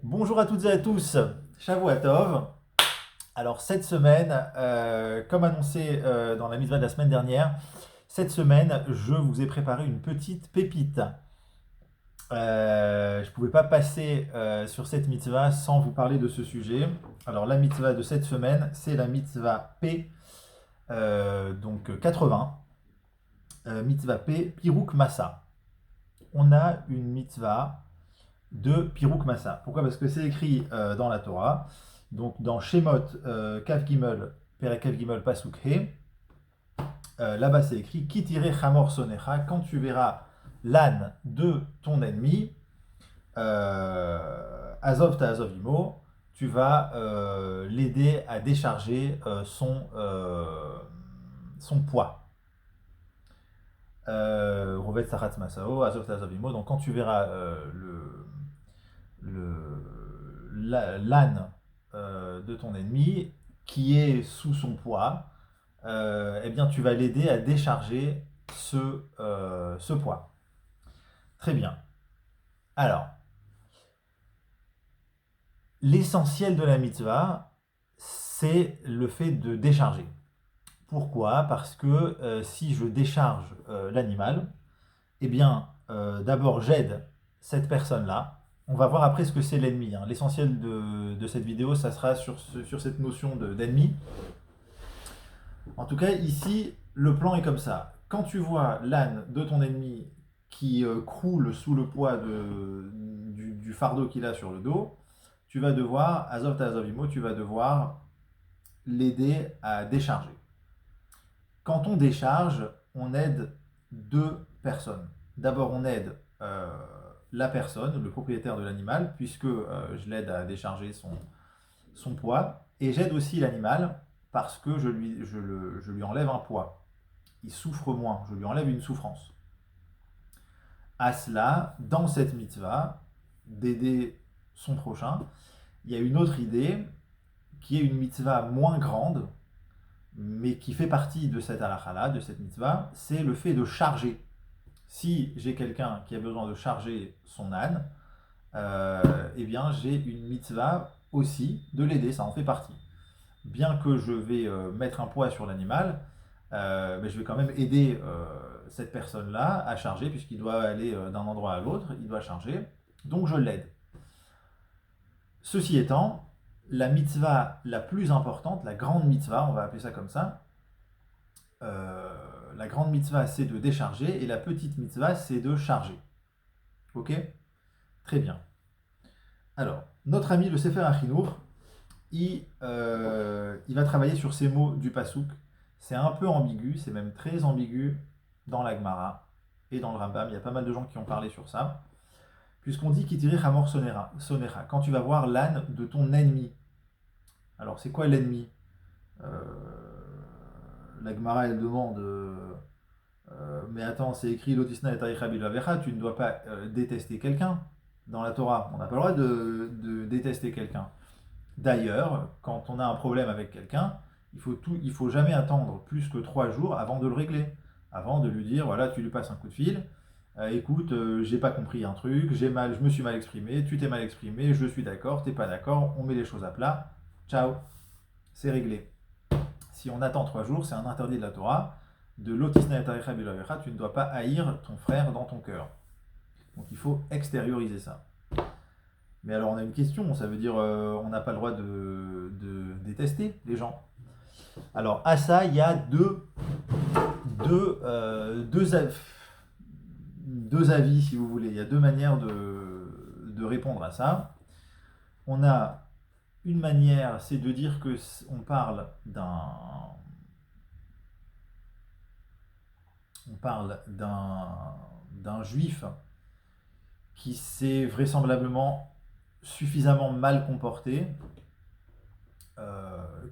Bonjour à toutes et à tous, Shavua Tov. Alors cette semaine, comme annoncé dans la mitzvah de la semaine dernière, cette semaine je vous ai préparé une petite pépite. Je ne pouvais pas passer sur cette mitzvah sans vous parler de ce sujet. Alors la mitzvah de cette semaine, c'est la mitzvah P, donc 80, mitzvah P, Pirouk Massa. On a une mitzvah de Pirouk Massa. Pourquoi? Parce que c'est écrit dans la Torah, donc dans Shemot Kav Gimel, Perek Kav Gimel Pasuk He, là-bas c'est écrit Kitire Chamor Sonecha, quand tu verras l'âne de ton ennemi, Azov ta Azov Imo, tu vas l'aider à décharger son poids. Rovet Sarat Masao, Azov ta Azov Imo, donc quand tu verras l'âne de ton ennemi qui est sous son poids, eh bien tu vas l'aider à décharger ce poids. Très bien. Alors, l'essentiel de la mitzvah, c'est le fait de décharger. Pourquoi? Parce que si je décharge l'animal, eh bien, d'abord j'aide cette personne-là. On va voir après ce que c'est l'ennemi, hein. L'essentiel de cette vidéo, ça sera sur cette notion d'ennemi. En tout cas, ici, le plan est comme ça. Quand tu vois l'âne de ton ennemi qui croule sous le poids du fardeau qu'il a sur le dos, tu vas devoir, Azov Azovimo, tu vas devoir l'aider à décharger. Quand on décharge, on aide deux personnes. D'abord, on aide la personne, le propriétaire de l'animal, puisque je l'aide à décharger son poids, et j'aide aussi l'animal parce que je lui enlève un poids. Il souffre moins, je lui enlève une souffrance. À cela, dans cette mitzvah, d'aider son prochain, il y a une autre idée qui est une mitzvah moins grande, mais qui fait partie de cette halakha-là, de cette mitzvah, c'est le fait de charger. Si j'ai quelqu'un qui a besoin de charger son âne, eh bien j'ai une mitzvah aussi de l'aider, ça en fait partie. Bien que je vais mettre un poids sur l'animal, mais je vais quand même aider cette personne-là à charger, puisqu'il doit aller d'un endroit à l'autre, il doit charger, donc je l'aide. Ceci étant, la mitzvah la plus importante, la grande mitzvah, on va appeler ça comme ça, la grande mitzvah c'est de décharger et la petite mitzvah c'est de charger. Ok? Très bien. Alors, notre ami le Sefer Achinour, il va travailler sur ces mots du Passouk. C'est un peu ambigu, c'est même très ambigu dans la Gemara et dans le Rambam. Il y a pas mal de gens qui ont parlé sur ça. Puisqu'on dit Kitiri Hamor Sonera, quand tu vas voir l'âne de ton ennemi. Alors, c'est quoi l'ennemi? euh, La Gemara, elle demande mais attends, c'est écrit Lotisna et Taricha Bilavecha, tu ne dois pas détester quelqu'un dans la Torah. On n'a pas le droit de détester quelqu'un. D'ailleurs, quand on a un problème avec quelqu'un, il faut jamais attendre plus que 3 jours avant de le régler. Avant de lui dire, voilà, tu lui passes un coup de fil, écoute, j'ai pas compris un truc, je me suis mal exprimé, tu t'es mal exprimé, je suis d'accord, t'es pas d'accord, on met les choses à plat, ciao, c'est réglé. Si on attend 3 jours, c'est un interdit de la Torah. De l'otisna et taricha bilavecha, tu ne dois pas haïr ton frère dans ton cœur. Donc il faut extérioriser ça. Mais alors on a une question, ça veut dire on n'a pas le droit de détester les gens. Alors à ça, il y a deux, deux, deux avis si vous voulez. Il y a deux manières de répondre à ça. On a une manière, c'est de dire que on parle d'un juif qui s'est vraisemblablement suffisamment mal comporté,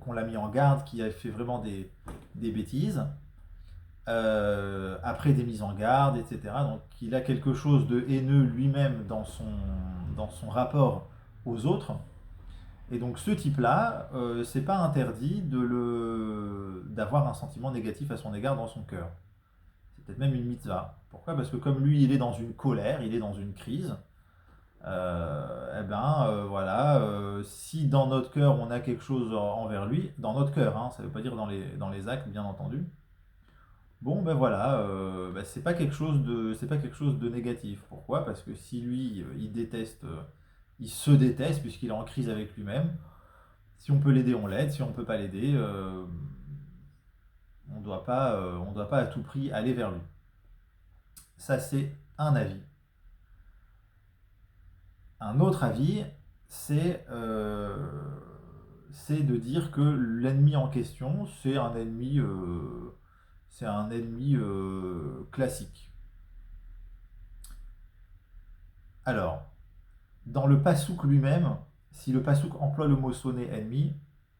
qu'on l'a mis en garde, qui a fait vraiment des bêtises, après des mises en garde, etc. Donc il a quelque chose de haineux lui-même dans son rapport aux autres. Et donc ce type-là, c'est pas interdit d'avoir un sentiment négatif à son égard dans son cœur. C'est peut-être même une mitzvah. Pourquoi? Parce que comme lui, il est dans une colère, il est dans une crise, voilà, si dans notre cœur on a quelque chose envers lui, dans notre cœur, hein, ça ne veut pas dire dans les actes, bien entendu. Bon, ben voilà, c'est pas quelque chose de négatif. Pourquoi? Parce que si lui, il déteste, il se déteste puisqu'il est en crise avec lui-même. Si on peut l'aider, on l'aide. Si on peut pas l'aider, on doit pas à tout prix aller vers lui. Ça, c'est un avis. Un autre avis, c'est c'est de dire que l'ennemi en question, c'est un ennemi classique. Alors, dans le pasouk lui-même, si le pasouk emploie le mot sonné ennemi,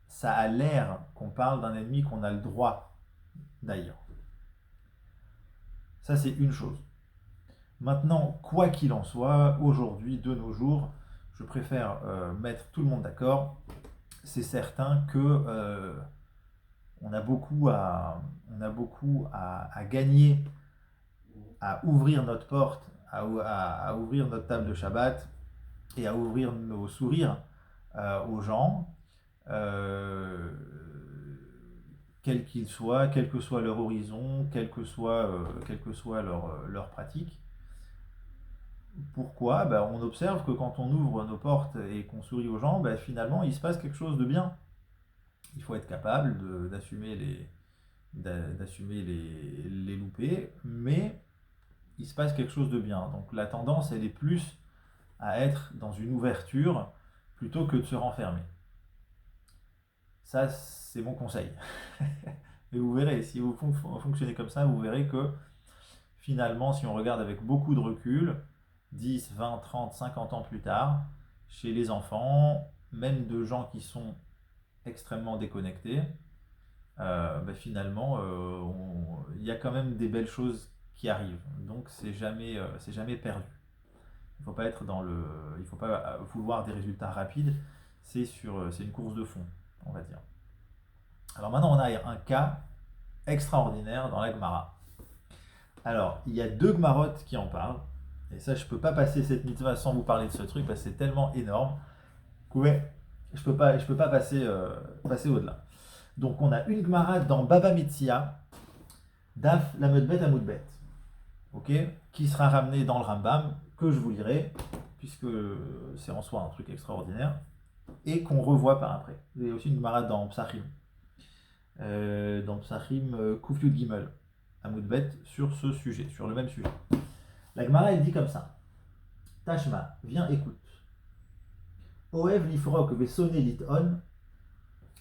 ça a l'air qu'on parle d'un ennemi qu'on a le droit d'ailleurs. Ça, c'est une chose. Maintenant, quoi qu'il en soit, aujourd'hui, de nos jours, je préfère mettre tout le monde d'accord. C'est certain que on a beaucoup à gagner, à ouvrir notre porte, à ouvrir notre table de Shabbat et à ouvrir nos sourires aux gens, euh, quels qu'ils soient, quel que soit leur horizon, quelle que soit leur pratique. Pourquoi? Ben, on observe que quand on ouvre nos portes et qu'on sourit aux gens, ben, finalement, il se passe quelque chose de bien. Il faut être capable d'assumer les loupés, mais il se passe quelque chose de bien. Donc la tendance, elle est plus à être dans une ouverture plutôt que de se renfermer. Ça, c'est mon conseil. Et vous verrez, si vous fonctionnez comme ça, vous verrez que finalement, si on regarde avec beaucoup de recul, 10, 20, 30, 50 ans plus tard, chez les enfants, même de gens qui sont extrêmement déconnectés, finalement, il y a quand même des belles choses qui arrivent. Donc c'est jamais perdu. Il faut pas être dans le, il faut pas vouloir des résultats rapides. C'est une course de fond, on va dire. Alors maintenant, on a un cas extraordinaire dans la Gemara. Alors, il y a deux Gemarotes qui en parlent. Et ça, je peux pas passer cette mitzvah sans vous parler de ce truc parce que c'est tellement énorme. Ouais, je peux pas passer au-delà. Donc, on a une Gemara dans Baba Metzia, Daf Lamedbet Amoudbet, ok, qui sera ramenée dans le Rambam, que je vous lirai, puisque c'est en soi un truc extraordinaire, et qu'on revoit par après. Il y a aussi une Gemara dans Psachim, Kuf Yud Gimel, Amoudbet, sur ce sujet, sur le même sujet. La Gemara, elle dit comme ça. Tashma, viens, écoute. Oev lifrok vesone liton,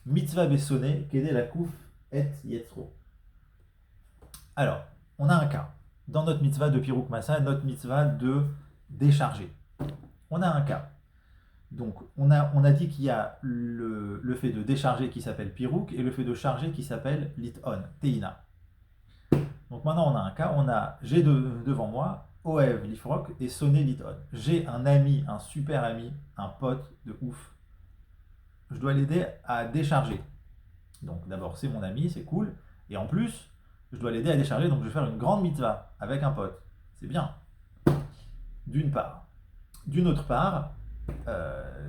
mitzvah besone, kede la kouf et yetzro. Alors, on a un cas. Dans notre mitzvah de Pirouk Massa, notre mitzvah de décharger. On a un cas. Donc, on a dit qu'il y a le fait de décharger qui s'appelle Pirouk et le fait de charger qui s'appelle liton, teina. Donc maintenant, on a un cas. J'ai devant moi Oev Lifrok et Sonné Liton. J'ai un ami, un super ami, un pote de ouf. Je dois l'aider à décharger. Donc d'abord, c'est mon ami, c'est cool. Et en plus, je dois l'aider à décharger, donc je vais faire une grande mitzvah avec un pote. C'est bien. D'une part. D'une autre part,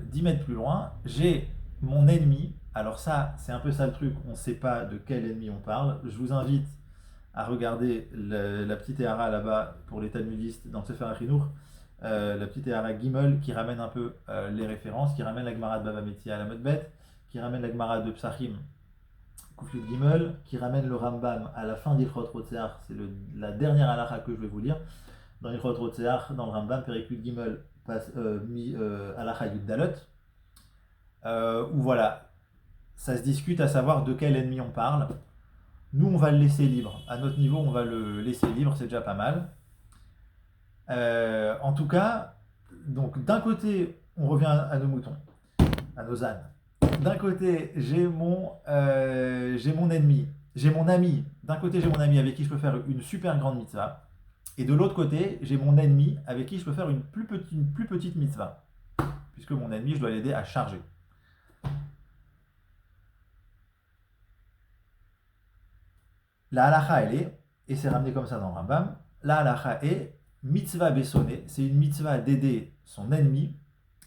10 mètres plus loin, j'ai mon ennemi. Alors ça, c'est un peu ça le truc. On ne sait pas de quel ennemi on parle. Je vous invite à regarder la petite Ehara là-bas pour les talmudistes dans le Sefer HaChinour, la petite Ehara Gimel qui ramène un peu les références, qui ramène la Gemara de Baba Metzia à la Medbet, qui ramène la Gemara de Psachim Kufyut Gimel, qui ramène le Rambam à la fin d'Ilchot Rotzeach, c'est la dernière halakha que je vais vous lire, dans Ilchot Rotzeach, dans le Rambam, Perikut Gimel, halakha Yud Dalot, où voilà, ça se discute à savoir de quel ennemi on parle. Nous, on va le laisser libre. À notre niveau, on va le laisser libre, c'est déjà pas mal. En tout cas, donc d'un côté, on revient à nos moutons, à nos ânes. D'un côté, j'ai mon ennemi, j'ai mon ami. D'un côté, j'ai mon ami avec qui je peux faire une super grande mitzvah. Et de l'autre côté, j'ai mon ennemi avec qui je peux faire une plus petite mitzvah. Puisque mon ennemi, je dois l'aider à charger. La halakha, elle est, et c'est ramené comme ça dans le Rambam, la halakha est Mitzvah Bessonné, c'est une mitzvah d'aider son ennemi,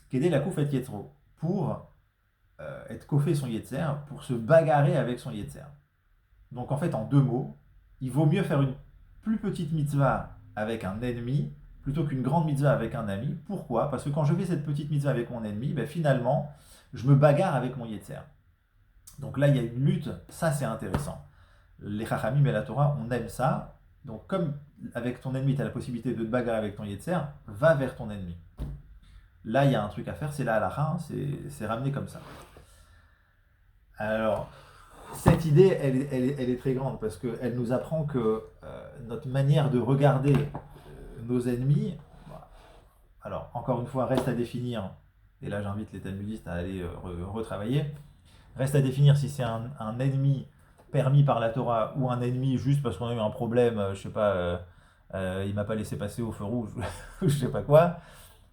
qu'aider la koufet yetzro, pour être kofé son yetzer, pour se bagarrer avec son yetzer. Donc en fait, en deux mots, il vaut mieux faire une plus petite mitzvah avec un ennemi plutôt qu'une grande mitzvah avec un ami. Pourquoi? Parce que quand je fais cette petite mitzvah avec mon ennemi, ben finalement, je me bagarre avec mon yetzer. Donc là, il y a une lutte, ça c'est intéressant. Les Chachamim et la Torah, on aime ça. Donc comme avec ton ennemi, tu as la possibilité de te bagarrer avec ton yetzer, va vers ton ennemi. Là, il y a un truc à faire, c'est la halakha, hein, c'est ramené comme ça. Alors, cette idée, elle est très grande parce qu'elle nous apprend que notre manière de regarder nos ennemis, alors encore une fois, reste à définir, et là j'invite les talmudistes à aller retravailler, reste à définir si c'est un ennemi permis par la Torah ou un ennemi juste parce qu'on a eu un problème, je sais pas, il m'a pas laissé passer au feu rouge, ou je sais pas quoi.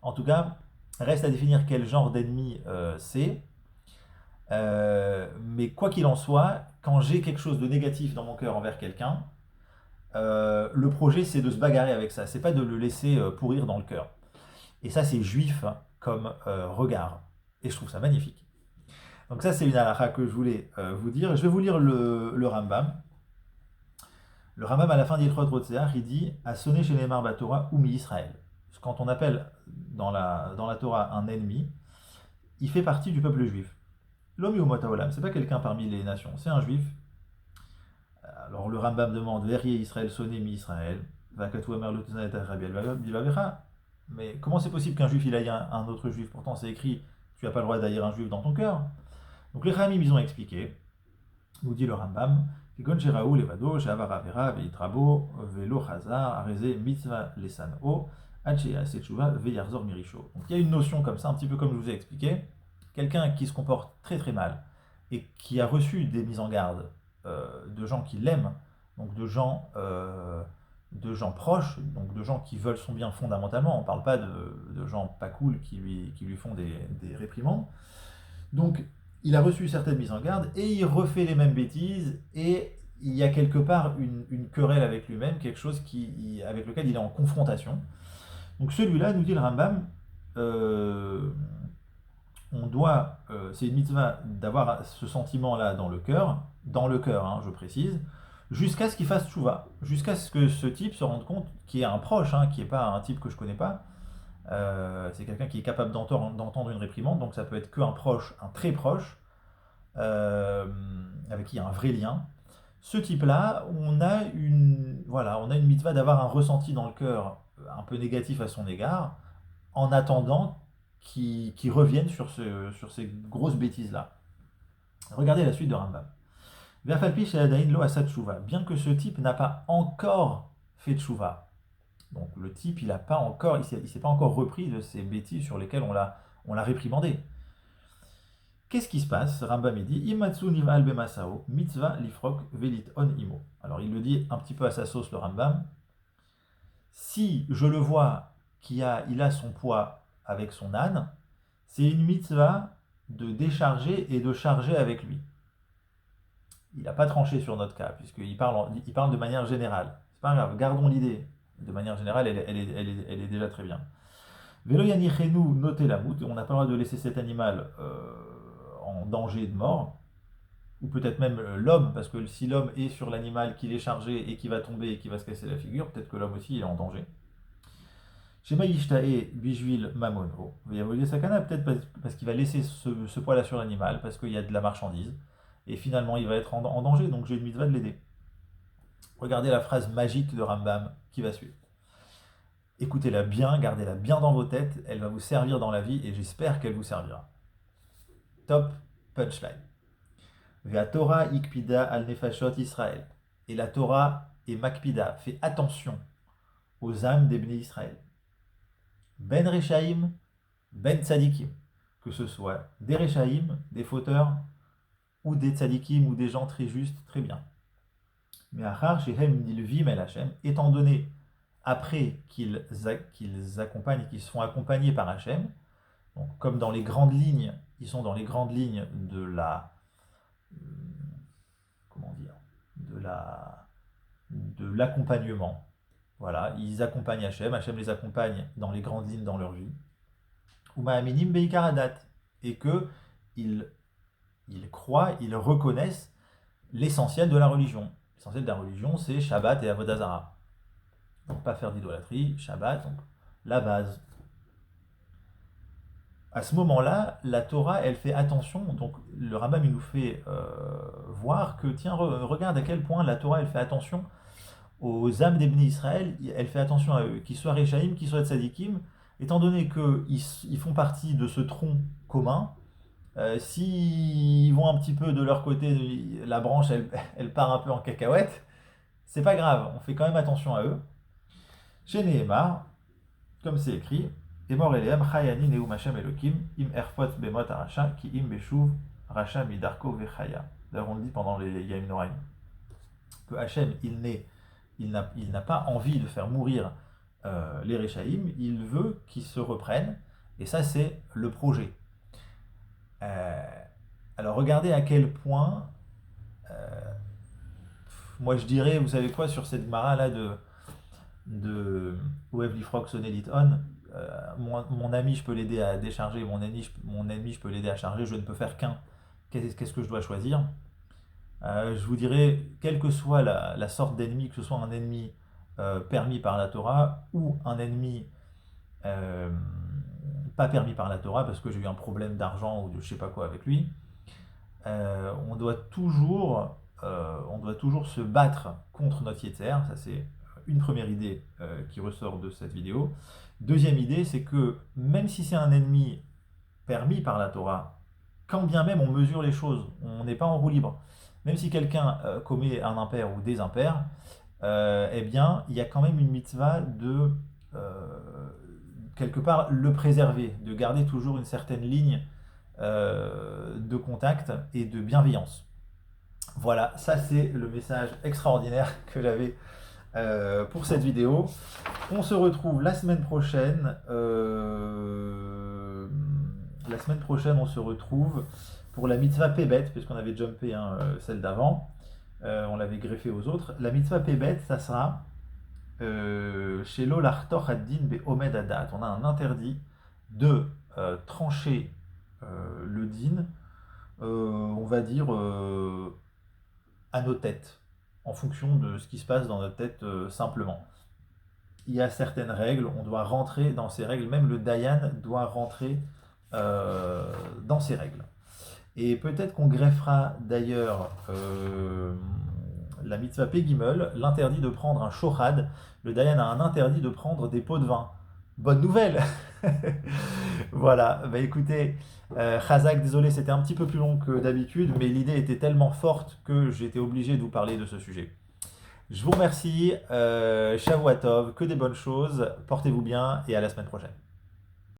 En tout cas, reste à définir quel genre d'ennemi c'est. Mais quoi qu'il en soit, quand j'ai quelque chose de négatif dans mon cœur envers quelqu'un, le projet c'est de se bagarrer avec ça, c'est pas de le laisser pourrir dans le cœur. Et ça c'est juif comme regard. Et je trouve ça magnifique. Donc ça c'est une halakha que je voulais vous dire. Je vais vous lire le Rambam. Le Rambam à la fin d'Ilchot Rotzeach, il dit à sonner chez les Marba Torah ou mi Israël. Quand on appelle dans la Torah un ennemi, il fait partie du peuple juif. L'homme Olam, c'est pas quelqu'un parmi les nations, c'est un juif. Alors le Rambam demande Verrier Israël, sonné mi Israël, mais comment c'est possible qu'un juif il aille un autre juif? Pourtant c'est écrit, tu n'as pas le droit d'ailleurs un juif dans ton cœur. Donc les Ramim ils ont expliqué, nous dit le Rambam, donc il y a une notion comme ça, un petit peu comme je vous ai expliqué, quelqu'un qui se comporte très très mal et qui a reçu des mises en garde de gens qui l'aiment, donc de gens proches, donc de gens qui veulent son bien fondamentalement, on ne parle pas de gens pas cool qui lui font des réprimandes. Donc il a reçu certaines mises en garde et il refait les mêmes bêtises et il y a quelque part une querelle avec lui-même, quelque chose avec lequel il est en confrontation. Donc celui-là, nous dit le Rambam, c'est une mitzvah d'avoir ce sentiment-là dans le cœur, hein, je précise, jusqu'à ce qu'il fasse tchouva, jusqu'à ce que ce type se rende compte qu'il est un proche, hein, qui n'est pas un type que je connais pas, c'est quelqu'un qui est capable d'entendre une réprimande, donc ça peut être qu'un proche, un très proche, euh, avec qui il y a un vrai lien. Ce type-là, on a une mitzvah d'avoir un ressenti dans le cœur un peu négatif à son égard, en attendant qu'il revienne sur ces grosses bêtises-là. Regardez la suite de Rambam. Bien que ce type n'a pas encore fait tchouva. Donc le type, il s'est pas encore repris de ces bêtises sur lesquelles on l'a réprimandé. Qu'est-ce qui se passe? Rambam dit Imatsu nival bemasao, mitzvah lifrok velit on imo. Alors il le dit un petit peu à sa sauce, le Rambam. Si je le vois il a son poids avec son âne, c'est une mitzvah de décharger et de charger avec lui. Il n'a pas tranché sur notre cas, puisqu'il parle de manière générale. C'est pas grave, gardons l'idée. De manière générale, elle est déjà très bien. Velo yanichenu noter la mout, on n'a pas le droit de laisser cet animal en danger de mort, ou peut-être même l'homme, parce que si l'homme est sur l'animal, qu'il est chargé et qu'il va tomber et qu'il va se casser la figure, peut-être que l'homme aussi est en danger. Shema Yishtae Bijvil Mamono. Vayavoye Sakana, peut-être parce qu'il va laisser ce poids-là sur l'animal, parce qu'il y a de la marchandise, et finalement il va être en danger, donc j'ai une mitzvah de l'aider. Regardez la phrase magique de Rambam qui va suivre. Écoutez-la bien, gardez-la bien dans vos têtes, elle va vous servir dans la vie, et j'espère qu'elle vous servira. Top punchline. Vea Torah ikpida al nefashot Israël. Et la Torah et Makpida fait attention aux âmes des Bnei Israël. Ben Rechaim, Ben Tzadikim. Que ce soit des Rechaim, des fauteurs, ou des Tzadikim, ou des gens très justes, très bien. Mais Achar Shehem Nilvim El Hashem, étant donné, après qu'ils accompagnent, qu'ils se font accompagner par Hashem, donc comme dans les grandes lignes, ils sont dans les grandes lignes comment dire, de l'accompagnement. Voilà, ils accompagnent Hachem les accompagne dans les grandes lignes dans leur vie. Ou Ma'aminim Beikaradat. Et que ils croient, ils reconnaissent l'essentiel de la religion. L'essentiel de la religion, c'est Shabbat et Avodah Zarah. Donc pas faire d'idolâtrie, Shabbat, donc la base. À ce moment-là, la Torah, elle fait attention. Donc le Rambam, il nous fait voir que, tiens, regarde à quel point la Torah, elle fait attention aux âmes des bénis Israël. Elle fait attention à eux, qu'ils soient Réchaïm, qu'ils soient Tzadikim, étant donné qu'ils font partie de ce tronc commun. S'ils vont un petit peu de leur côté, la branche, elle part un peu en cacahuète, c'est pas grave, on fait quand même attention à eux. Chez Nehemar, comme c'est écrit, Emor Eleem, Chayani Neum Hashem Elokim, Im Erfot Bemot Aracha, Ki Im Beshuv, Racha Midarko Vechaya. D'ailleurs, on le dit pendant les Yom Noraim, que Hashem, il n'a pas envie de faire mourir les Réchaïm, il veut qu'ils se reprennent, et ça, c'est le projet. Alors, regardez à quel point, moi je dirais, vous savez quoi, sur cette Gemara là de Oev Lifrok Sonelit On, mon ami, je peux l'aider à décharger, mon ennemi, je peux l'aider à charger, je ne peux faire qu'un. Qu'est-ce que je dois choisir? Je vous dirais, quelle que soit la sorte d'ennemi, que ce soit un ennemi permis par la Torah ou un ennemi euh, pas permis par la Torah parce que j'ai eu un problème d'argent ou de je sais pas quoi avec lui, on doit toujours se battre contre notre Yetzer. Ça, c'est une première idée qui ressort de cette vidéo. Deuxième idée, c'est que même si c'est un ennemi permis par la Torah, quand bien même on mesure les choses, on n'est pas en roue libre. Même si quelqu'un commet un impair ou des impairs, eh bien, il y a quand même une mitzvah de quelque part le préserver, de garder toujours une certaine ligne de contact et de bienveillance. Voilà, ça c'est le message extraordinaire que j'avais pour cette vidéo. On se retrouve la semaine prochaine. La semaine prochaine, on se retrouve pour la mitzvah Pébet, puisqu'on avait jumpé celle d'avant. On l'avait greffé aux autres. La mitzvah Pébet, ça sera chez l'Olartor Haddin Be'omed Adat. On a un interdit de trancher le din, on va dire, à nos têtes, en fonction de ce qui se passe dans notre tête simplement. Il y a certaines règles, on doit rentrer dans ces règles, même le Dayan doit rentrer dans ces règles. Et peut-être qu'on greffera d'ailleurs la mitzvah Pegimel, l'interdit de prendre un shochad. Le Dayan a un interdit de prendre des pots de vin. Bonne nouvelle. Voilà, bah écoutez, Chazak, désolé, c'était un petit peu plus long que d'habitude, mais l'idée était tellement forte que j'étais obligé de vous parler de ce sujet. Je vous remercie, Shavuot Tov, que des bonnes choses, portez-vous bien et à la semaine prochaine.